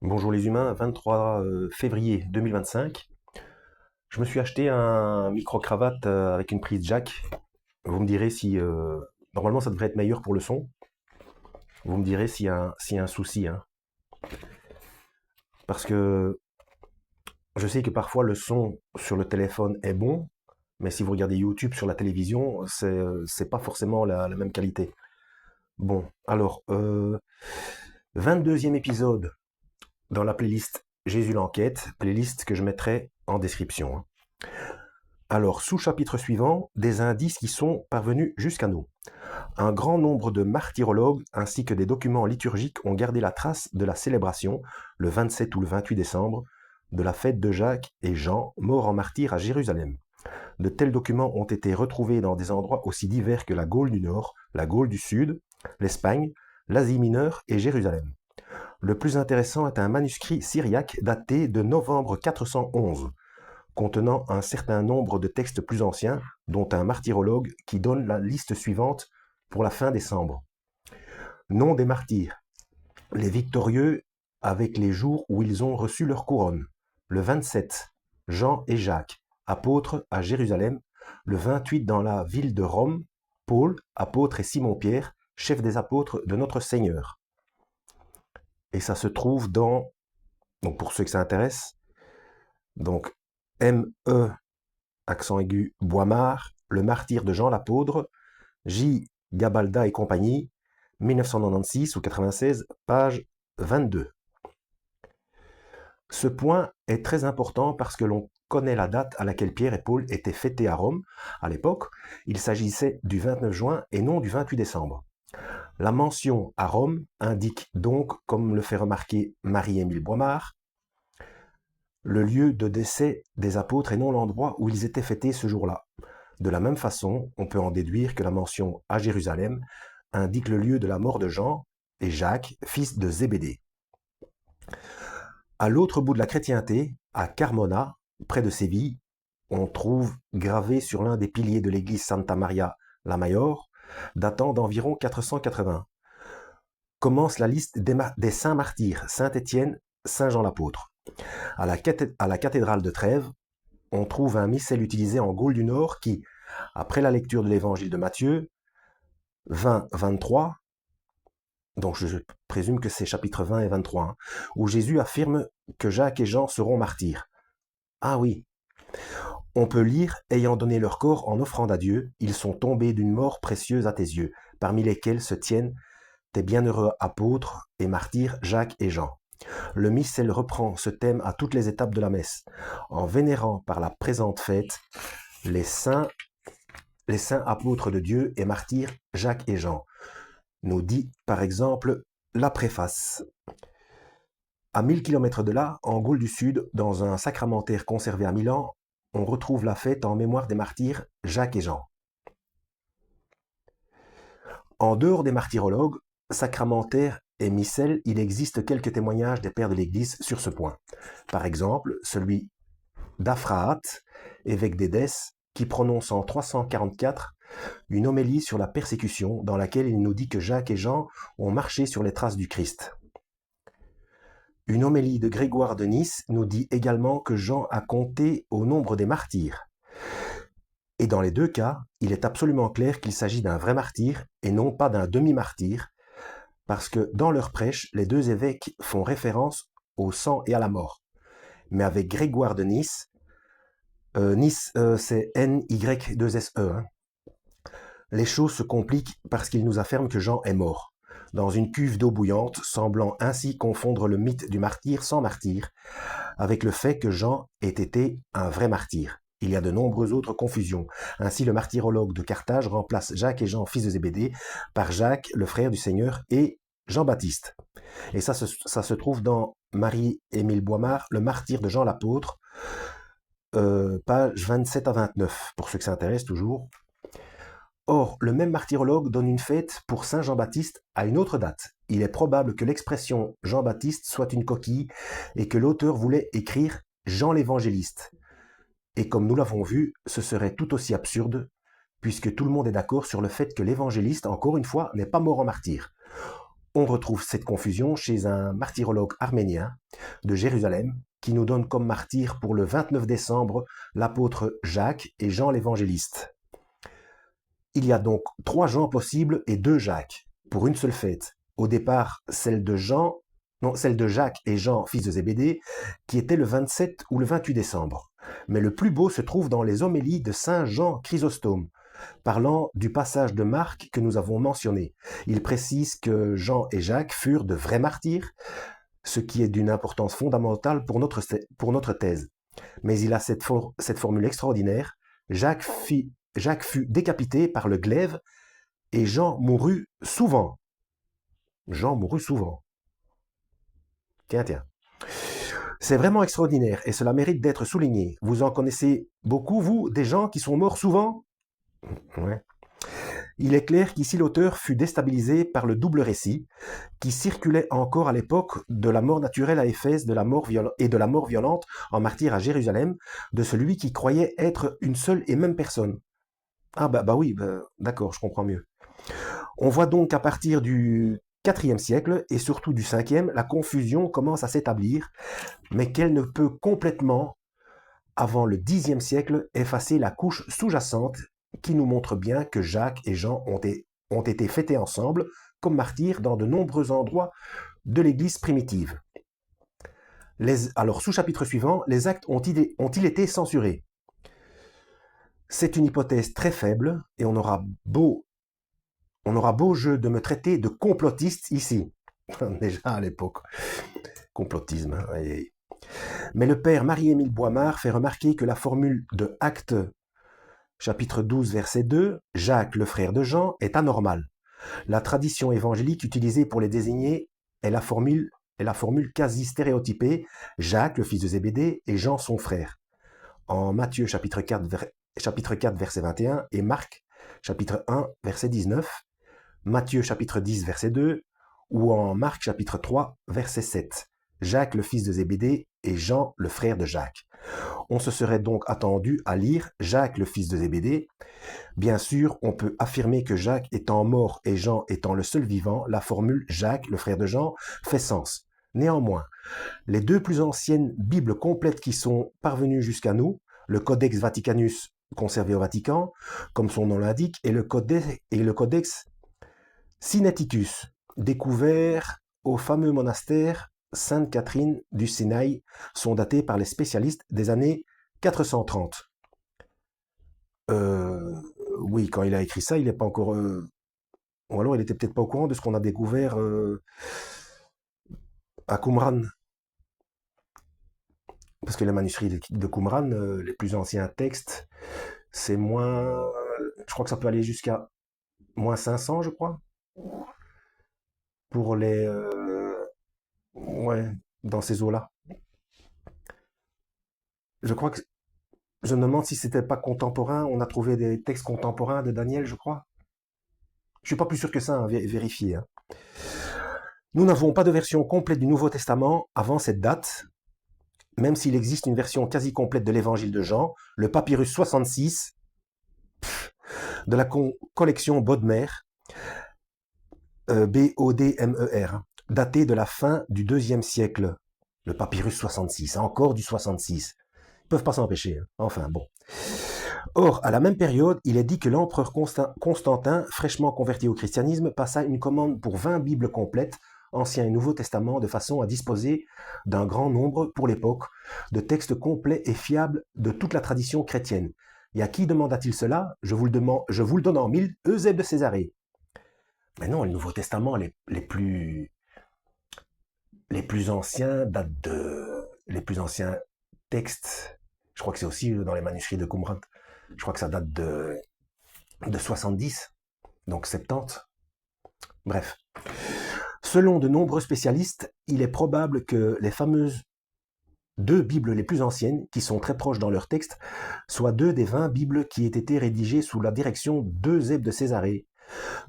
Bonjour les humains, 23 février 2025. Je me suis acheté un micro-cravate avec une prise jack. Vous me direz si... normalement ça devrait être meilleur pour le son. Vous me direz s'il y a un souci, hein. Parce que je sais que parfois le son sur le téléphone est bon, mais si vous regardez YouTube sur la télévision, c'est pas forcément la même qualité. Bon, alors, 22e épisode dans la playlist Jésus l'enquête, playlist que je mettrai en description, hein. Alors, sous-chapitre suivant, des indices qui sont parvenus jusqu'à nous. Un grand nombre de martyrologues ainsi que des documents liturgiques ont gardé la trace de la célébration, le 27 ou le 28 décembre, de la fête de Jacques et Jean, morts en martyrs à Jérusalem. De tels documents ont été retrouvés dans des endroits aussi divers que la Gaule du Nord, la Gaule du Sud, l'Espagne, l'Asie mineure et Jérusalem. Le plus intéressant est un manuscrit syriaque daté de novembre 411, contenant un certain nombre de textes plus anciens, dont un martyrologue qui donne la liste suivante pour la fin décembre. Nom des martyrs. Les victorieux avec les jours où ils ont reçu leur couronne. Le 27, Jean et Jacques, apôtres à Jérusalem. Le 28 dans la ville de Rome, Paul, apôtre et Simon-Pierre, chef des apôtres de notre Seigneur. Et ça se trouve dans, donc pour ceux que ça intéresse, donc M.E. accent aigu Boimard, Le martyr de Jean l'apôtre, J. Gabalda et compagnie, 1996 ou 96, page 22. Ce point est très important parce que l'on connaît la date à laquelle Pierre et Paul étaient fêtés à Rome. À l'époque, il s'agissait du 29 juin et non du 28 décembre. La mention à Rome indique donc, comme le fait remarquer Marie-Émile Boimard, le lieu de décès des apôtres et non l'endroit où ils étaient fêtés ce jour-là. De la même façon, on peut en déduire que la mention à Jérusalem indique le lieu de la mort de Jean et Jacques, fils de Zébédée. À l'autre bout de la chrétienté, à Carmona, près de Séville, on trouve gravé sur l'un des piliers de l'église Santa Maria la Mayor, datant d'environ 480. Commence la liste des saints martyrs, Saint-Étienne, Saint Jean l'apôtre. À la cathédrale de Trèves, on trouve un missel utilisé en Gaule du Nord qui, après la lecture de l'évangile de Matthieu, 20-23, donc je présume que c'est chapitre 20 et 23, hein, où Jésus affirme que Jacques et Jean seront martyrs. Ah oui, on peut lire, ayant donné leur corps en offrande à Dieu, ils sont tombés d'une mort précieuse à tes yeux, parmi lesquels se tiennent tes bienheureux apôtres et martyrs Jacques et Jean. Le missel reprend ce thème à toutes les étapes de la messe, en vénérant par la présente fête les saints apôtres de Dieu et martyrs Jacques et Jean, nous dit par exemple la préface. À 1000 km de là, en Gaule du Sud, dans un sacramentaire conservé à Milan, on retrouve la fête en mémoire des martyrs Jacques et Jean. En dehors des martyrologues, sacramentaires et missels, il existe quelques témoignages des pères de l'Église sur ce point. Par exemple, celui d'Aphrahate, évêque d'Édesse, qui prononce en 344 une homélie sur la persécution dans laquelle il nous dit que Jacques et Jean ont marché sur les traces du Christ. Une homélie de Grégoire de Nice nous dit également que Jean a compté au nombre des martyrs. Et dans les deux cas, il est absolument clair qu'il s'agit d'un vrai martyr et non pas d'un demi-martyr, parce que dans leur prêche, les deux évêques font référence au sang et à la mort. Mais avec Grégoire de Nice, Nice c'est N-Y-2-S-E, hein, les choses se compliquent parce qu'il nous affirme que Jean est mort, dans une cuve d'eau bouillante, semblant ainsi confondre le mythe du martyr sans martyr, avec le fait que Jean ait été un vrai martyr. Il y a de nombreuses autres confusions. Ainsi, le martyrologue de Carthage remplace Jacques et Jean, fils de Zébédée, par Jacques, le frère du Seigneur, et Jean-Baptiste. Et ça se trouve dans Marie-Émile Boimard, Le martyr de Jean l'apôtre, page 27 à 29, pour ceux que ça intéresse toujours. Or, le même martyrologue donne une fête pour Saint Jean-Baptiste à une autre date. Il est probable que l'expression Jean-Baptiste soit une coquille et que l'auteur voulait écrire Jean l'évangéliste. Et comme nous l'avons vu, ce serait tout aussi absurde, puisque tout le monde est d'accord sur le fait que l'évangéliste, encore une fois, n'est pas mort en martyr. On retrouve cette confusion chez un martyrologue arménien de Jérusalem qui nous donne comme martyr pour le 29 décembre l'apôtre Jacques et Jean l'évangéliste. Il y a donc 3 Jean possibles et 2 Jacques pour une seule fête. Au départ, celle de Jacques et Jean, fils de Zébédée, qui était le 27 ou le 28 décembre. Mais le plus beau se trouve dans les homélies de saint Jean Chrysostome, parlant du passage de Marc que nous avons mentionné. Il précise que Jean et Jacques furent de vrais martyrs, ce qui est d'une importance fondamentale pour notre thèse. Mais il a cette formule extraordinaire. Jacques fut décapité par le glaive et Jean mourut souvent. Jean mourut souvent. Tiens. C'est vraiment extraordinaire et cela mérite d'être souligné. Vous en connaissez beaucoup, vous, des gens qui sont morts souvent? Ouais. Il est clair qu'ici l'auteur fut déstabilisé par le double récit qui circulait encore à l'époque de la mort naturelle à Éphèse et de la mort violente en martyr à Jérusalem de celui qui croyait être une seule et même personne. Ah bah oui, d'accord, je comprends mieux. On voit donc qu'à partir du IVe siècle et surtout du Ve, la confusion commence à s'établir, mais qu'elle ne peut complètement, avant le Xe siècle, effacer la couche sous-jacente qui nous montre bien que Jacques et Jean ont été fêtés ensemble comme martyrs dans de nombreux endroits de l'Église primitive. Alors, sous-chapitre suivant, les actes ont-ils été censurés? C'est une hypothèse très faible et on aura beau jeu de me traiter de complotiste ici. Déjà à l'époque. Complotisme. Mais le père Marie-Émile Boimard fait remarquer que la formule de Actes chapitre 12 verset 2, Jacques le frère de Jean, est anormale. La tradition évangélique utilisée pour les désigner est la formule quasi stéréotypée, Jacques le fils de Zébédée et Jean son frère. En Matthieu chapitre 4 verset 21 et Marc chapitre 1 verset 19, Matthieu chapitre 10 verset 2 ou en Marc chapitre 3 verset 7, Jacques le fils de Zébédée et Jean le frère de Jacques. On se serait donc attendu à lire Jacques le fils de Zébédée. Bien sûr, on peut affirmer que Jacques étant mort et Jean étant le seul vivant, la formule Jacques le frère de Jean fait sens. Néanmoins, les 2 plus anciennes Bibles complètes qui sont parvenues jusqu'à nous, le Codex Vaticanus conservé au Vatican, comme son nom l'indique, et le Codex Sinaiticus, découvert au fameux monastère Sainte Catherine du Sinaï, sont datés par les spécialistes des années 430. Oui, quand il a écrit ça, il n'est pas encore... ou alors il était peut-être pas au courant de ce qu'on a découvert à Qumran. Parce que les manuscrits de Qumran, les plus anciens textes, c'est moins... Je crois que ça peut aller jusqu'à moins 500, je crois. Pour les... ouais, dans ces eaux-là. Je crois que... Je me demande si c'était pas contemporain. On a trouvé des textes contemporains de Daniel, je crois. Je suis pas plus sûr que ça, hein, vérifier. Hein. Nous n'avons pas de version complète du Nouveau Testament avant cette date, même s'il existe une version quasi complète de l'Évangile de Jean, le papyrus 66 de la collection Bodmer, B-O-D-M-E-R, daté de la fin du IIe siècle. Le papyrus 66, encore du 66. Ils peuvent pas s'empêcher. Hein. Enfin, bon. Or, à la même période, il est dit que l'empereur Constantin, fraîchement converti au christianisme, passa une commande pour 20 Bibles complètes, Ancien et Nouveau Testament, de façon à disposer d'un grand nombre, pour l'époque, de textes complets et fiables de toute la tradition chrétienne. Et à qui demanda-t-il cela? Je vous le donne en 1000, Eusèbe de Césarée. Mais non, le Nouveau Testament, les plus anciens datent de... Les plus anciens textes, je crois que c'est aussi dans les manuscrits de Qumran, je crois que ça date de 70, donc 70. Bref. Selon de nombreux spécialistes, il est probable que les fameuses 2 Bibles les plus anciennes, qui sont très proches dans leur texte, soient 2 des 20 Bibles qui aient été rédigées sous la direction d'Eusèbe de Césarée.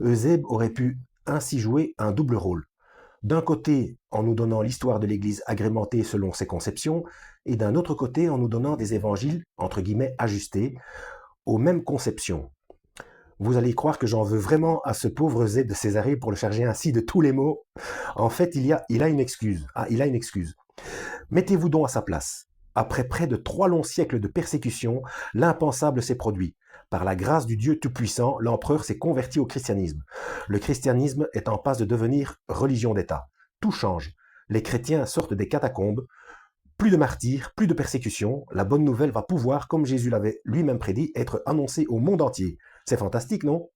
Eusèbe aurait pu ainsi jouer un double rôle. D'un côté, en nous donnant l'histoire de l'Église agrémentée selon ses conceptions, et d'un autre côté, en nous donnant des évangiles, entre guillemets, ajustés, aux mêmes conceptions. Vous allez croire que j'en veux vraiment à ce pauvre Zé de Césarée pour le charger ainsi de tous les maux. En fait, il a une excuse. Ah, il a une excuse. Mettez-vous donc à sa place. Après près de 3 longs siècles de persécution, l'impensable s'est produit. Par la grâce du Dieu Tout-Puissant, l'empereur s'est converti au christianisme. Le christianisme est en passe de devenir religion d'État. Tout change. Les chrétiens sortent des catacombes. Plus de martyrs, plus de persécutions. La bonne nouvelle va pouvoir, comme Jésus l'avait lui-même prédit, être annoncée au monde entier. C'est fantastique, non?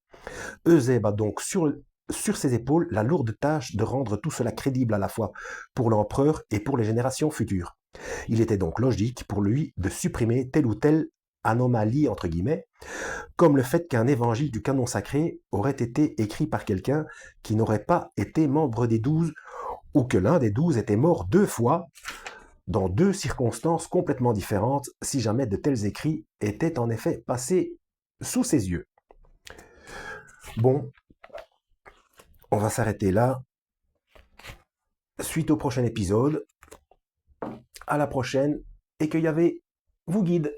Eusèbe a donc sur ses épaules la lourde tâche de rendre tout cela crédible à la fois pour l'empereur et pour les générations futures. Il était donc logique pour lui de supprimer telle ou telle anomalie, entre guillemets, comme le fait qu'un évangile du canon sacré aurait été écrit par quelqu'un qui n'aurait pas été membre des 12, ou que l'un des 12 était mort 2 fois, dans 2 circonstances complètement différentes, si jamais de tels écrits étaient en effet passés sous ses yeux. Bon, on va s'arrêter là. Suite au prochain épisode. À la prochaine. Et que Yahvé vous guide.